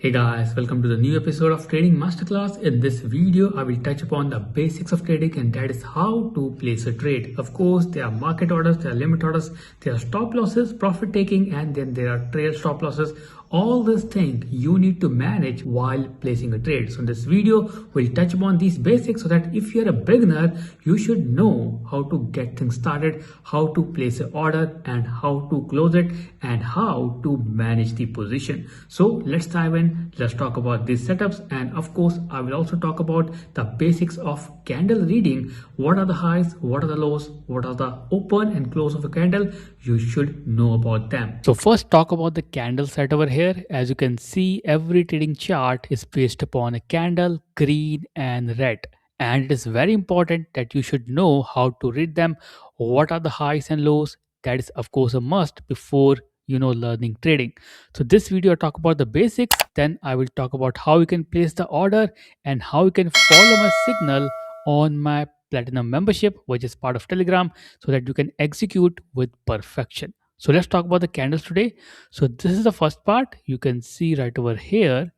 Hey guys, welcome to the new episode of Trading Masterclass. In this video, I will touch upon the basics of trading, and that is how to place a trade. Of course, there are market orders, there are limit orders, there are stop losses, profit taking, and then there are trail stop losses. All these things you need to manage while placing a trade. So in this video, we'll touch upon these basics so that if you're a beginner, you should know how to get things started, how to place an order and how to close it, and how to manage the position. So let's dive in. Let's talk about these setups, and of course I will also talk about the basics of candle reading. What are the highs, what are the lows, what are the open and close of a candle? You should know about them. So first talk about the candle set over here. As you can see, every trading chart is based upon a candle, green and red, and it is very important that you should know how to read them. What are the highs and lows? That is of course a must before learning trading. So this video I talk about the basics, then I will talk about how you can place the order and how you can follow my signal on my platinum membership, which is part of Telegram, so that you can execute with perfection. So let's talk about the candles today. So this is the first part. You can see right over here,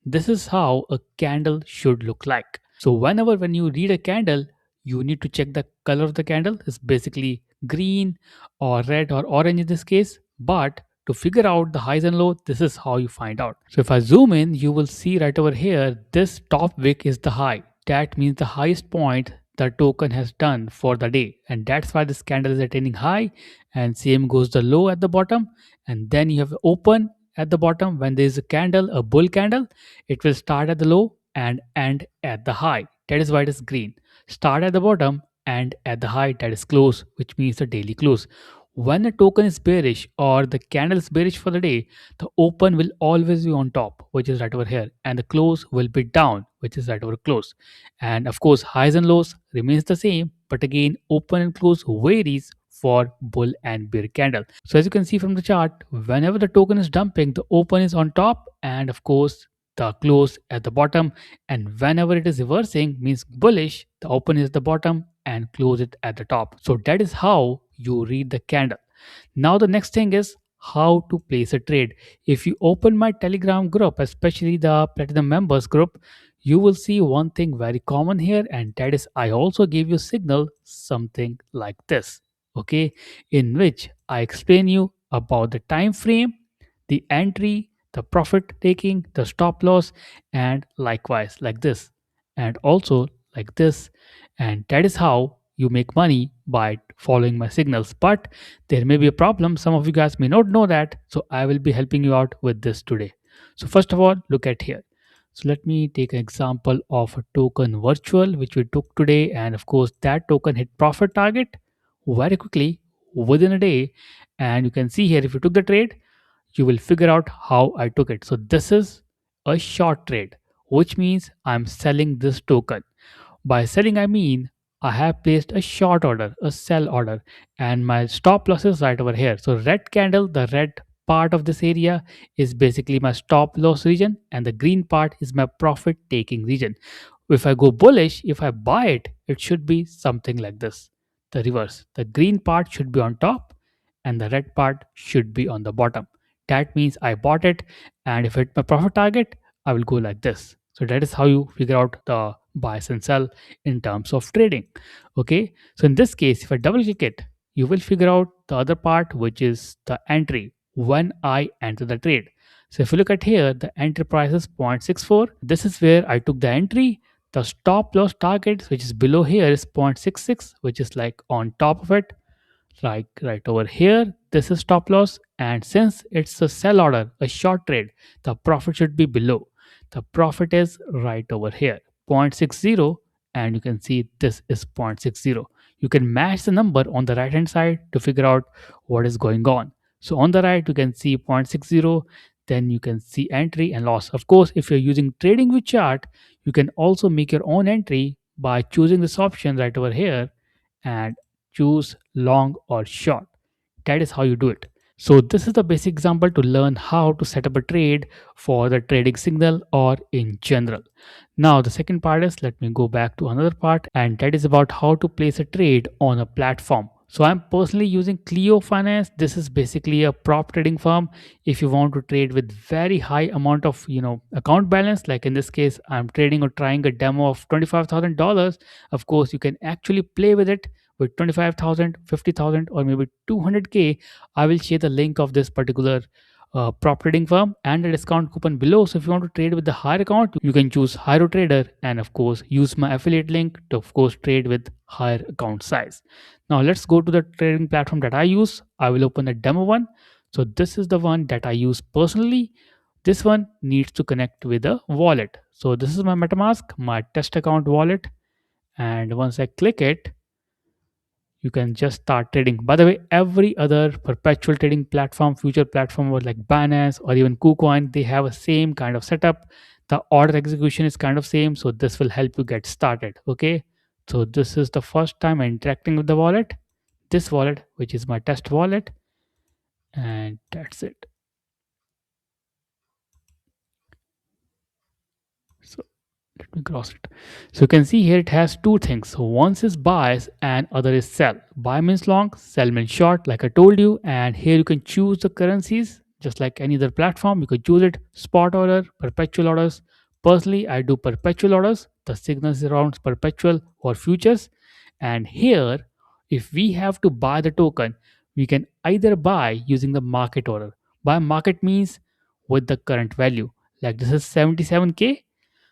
this is how a candle should look like. So whenever when you read a candle, you need to check the color of the candle. It's basically green or red or orange in this case. But to figure out the highs and lows, this is how you find out. So if I zoom in, you will see right over here, this top wick is the high. That means the highest point the token has done for the day. And that's why this candle is attaining high, and same goes the low at the bottom. And then you have open at the bottom. When there is a candle, a bull candle, it will start at the low and end at the high. That is why it is green. Start at the bottom and at the high, that is close, which means the daily close. When a token is bearish or the candle is bearish for the day, the open will always be on top, which is right over here, and the close will be down, which is right over close. And of course, highs and lows remains the same, but again, open and close varies for bull and bear candle. So as you can see from the chart, whenever the token is dumping, the open is on top and of course the close at the bottom. And whenever it is reversing, means bullish, the open is the bottom and close it at the top. So that is how you read the candle. Now the next thing is how to place a trade. If you open my Telegram group, especially the Platinum members group, you will see one thing very common here, and that is I also give you signal something like this, okay, in which I explain you about the time frame, the entry, the profit taking, the stop loss, and likewise like this, and also like this. And that is how you make money by following my signals. But there may be a problem, some of you guys may not know that, so I will be helping you out with this today. So first of all, look at here. So let me take an example of a token virtual which we took today, and of course that token hit profit target very quickly within a day. And you can see here, if you took the trade, you will figure out how I took it. So this is a short trade, which means I'm selling this token. By selling, I mean I have placed a short order, a sell order, and my stop loss is right over here. So red candle, the red part of this area is basically my stop loss region, and the green part is my profit taking region. If I go bullish, if I buy it, it should be something like this. The reverse. The green part should be on top and the red part should be on the bottom. That means I bought it, and if it's my profit target, I will go like this. So that is how you figure out the buy and sell in terms of trading. Okay. So in this case, if I double click it, you will figure out the other part, which is the entry when I enter the trade. So if you look at here, the entry price is 0.64. This is where I took the entry. The stop loss target, which is below here, is 0.66, which is like on top of it, like right over here. This is stop loss, and since it's a sell order, a short trade, the profit should be below. The profit is right over here, 0.60, and you can see this is 0.60. You can match the number on the right hand side to figure out what is going on. So on the right you can see 0.60, then you can see entry and loss. Of course, if you're using trading with chart, you can also make your own entry by choosing this option right over here and choose long or short. That is how you do it. So this is the basic example to learn how to set up a trade for the trading signal or in general. Now the second part is, let me go back to another part, and that is about how to place a trade on a platform. So I'm personally using Clio Finance. This is basically a prop trading firm. If you want to trade with very high amount of account balance, like in this case, I'm trading or trying a demo of $25,000. Of course, you can actually play with it with 25,000, 50,000, or maybe 200K. I will share the link of this particular prop trading firm and a discount coupon below. So if you want to trade with the higher account, you can choose Hiro Trader and of course use my affiliate link to of course trade with higher account size. Now let's go to the trading platform that I use. I will open the demo one. So this is the one that I use personally. This one needs to connect with a wallet. So this is my MetaMask, my test account wallet. And once I click it, you can just start trading. By the way, every other perpetual trading platform, future platform, or like Binance or even KuCoin, they have a same kind of setup. The order execution is kind of same, so this will help you get started. Okay, so this is the first time I'm interacting with the wallet. This wallet, which is my test wallet, and that's it. So let me cross it. So you can see here it has two things. So one is buys and other is sell. Buy means long, sell means short, like I told you. And here you can choose the currencies just like any other platform. You could choose it spot order, perpetual orders. Personally, I do perpetual orders. The signal is around perpetual or futures. And here, if we have to buy the token, we can either buy using the market order. Buy market means with the current value. Like this is 77K,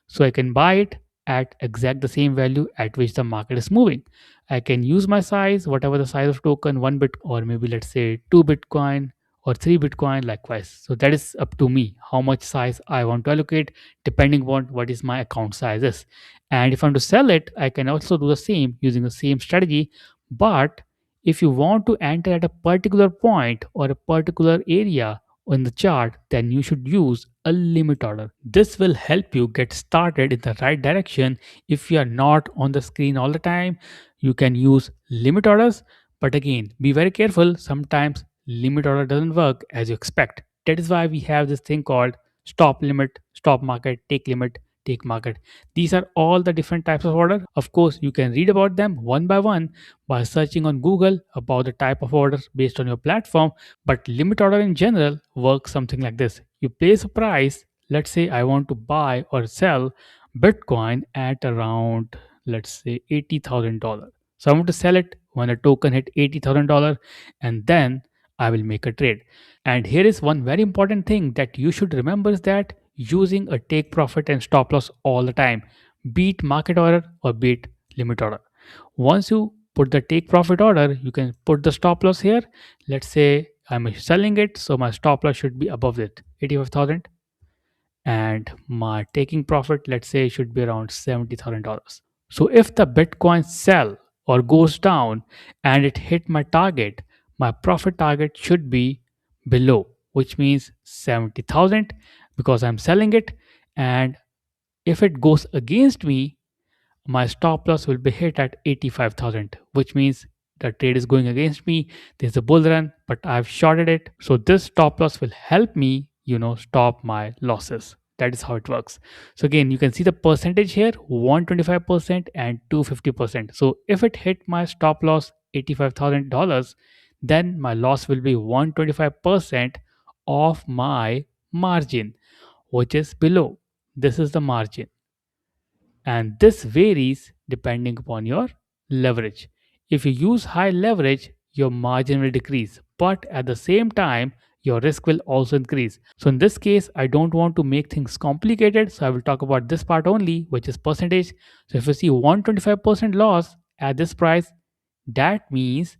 so I can buy it at exact the same value at which the market is moving. I can use my size, whatever the size of token, 1 bit or maybe let's say 2 Bitcoin or 3 Bitcoin, likewise. So that is up to me how much size I want to allocate depending on what is my account size is. And if I want to sell it, I can also do the same using the same strategy. But if you want to enter at a particular point or a particular area in the chart, then you should use a limit order. This will help you get started in the right direction. If you are not on the screen all the time, you can use limit orders. But again, be very careful. Sometimes limit order doesn't work as you expect. That is why we have this thing called stop limit, stop market, take limit, take market. These are all the different types of order. Of course, you can read about them one by one by searching on Google about the type of orders based on your platform. But limit order in general works something like this. You place a price, let's say I want to buy or sell Bitcoin at around, let's say $80,000. So I want to sell it when a token hit $80,000 and then I will make a trade. And here is one very important thing that you should remember is that using a take profit and stop loss all the time, beat market order or beat limit order. Once you put the take profit order, you can put the stop loss here. Let's say I'm selling it, so my stop loss should be above it, 85,000, and my taking profit, let's say, should be around $70,000. So if the Bitcoin sell or goes down and it hit my target, my profit target should be below, which means 70,000 because I'm selling it. And if it goes against me, my stop loss will be hit at 85,000, which means the trade is going against me. There's a bull run, but I've shorted it. So this stop loss will help me, stop my losses. That is how it works. So again, you can see the percentage here, 125% and 250%. So if it hit my stop loss $85,000, then my loss will be 125% of my margin, which is below. This is the margin, and this varies depending upon your leverage. If you use high leverage, your margin will decrease, but at the same time, your risk will also increase. So, in this case, I don't want to make things complicated, so I will talk about this part only, which is percentage. So, if you see 125% loss at this price, that means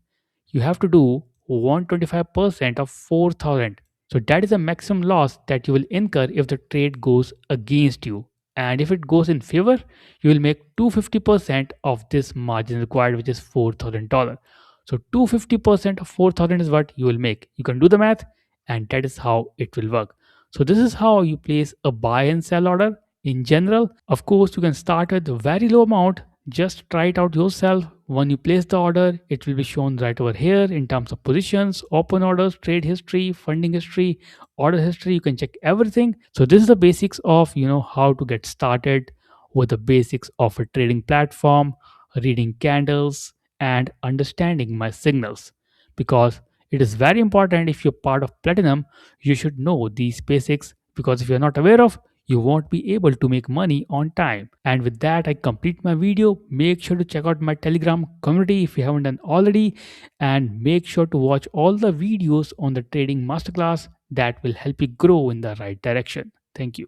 you have to do 125% of 4,000. So that is the maximum loss that you will incur if the trade goes against you. And if it goes in favor, you will make 250% of this margin required, which is $4,000. So 250% of 4,000 is what you will make. You can do the math, and that is how it will work. So this is how you place a buy and sell order in general. Of course, you can start with a very low amount. Just try it out yourself. When you place the order, it will be shown right over here in terms of positions, open orders, trade history, funding history, order history. You can check everything. So this is the basics of how to get started with the basics of a trading platform, reading candles, and understanding my signals. Because it is very important, if you're part of Platinum, you should know these basics, because if you're not aware of, you won't be able to make money on time. And with that, I complete my video. Make sure to check out my Telegram community if you haven't done already, and make sure to watch all the videos on the trading masterclass that will help you grow in the right direction. Thank you.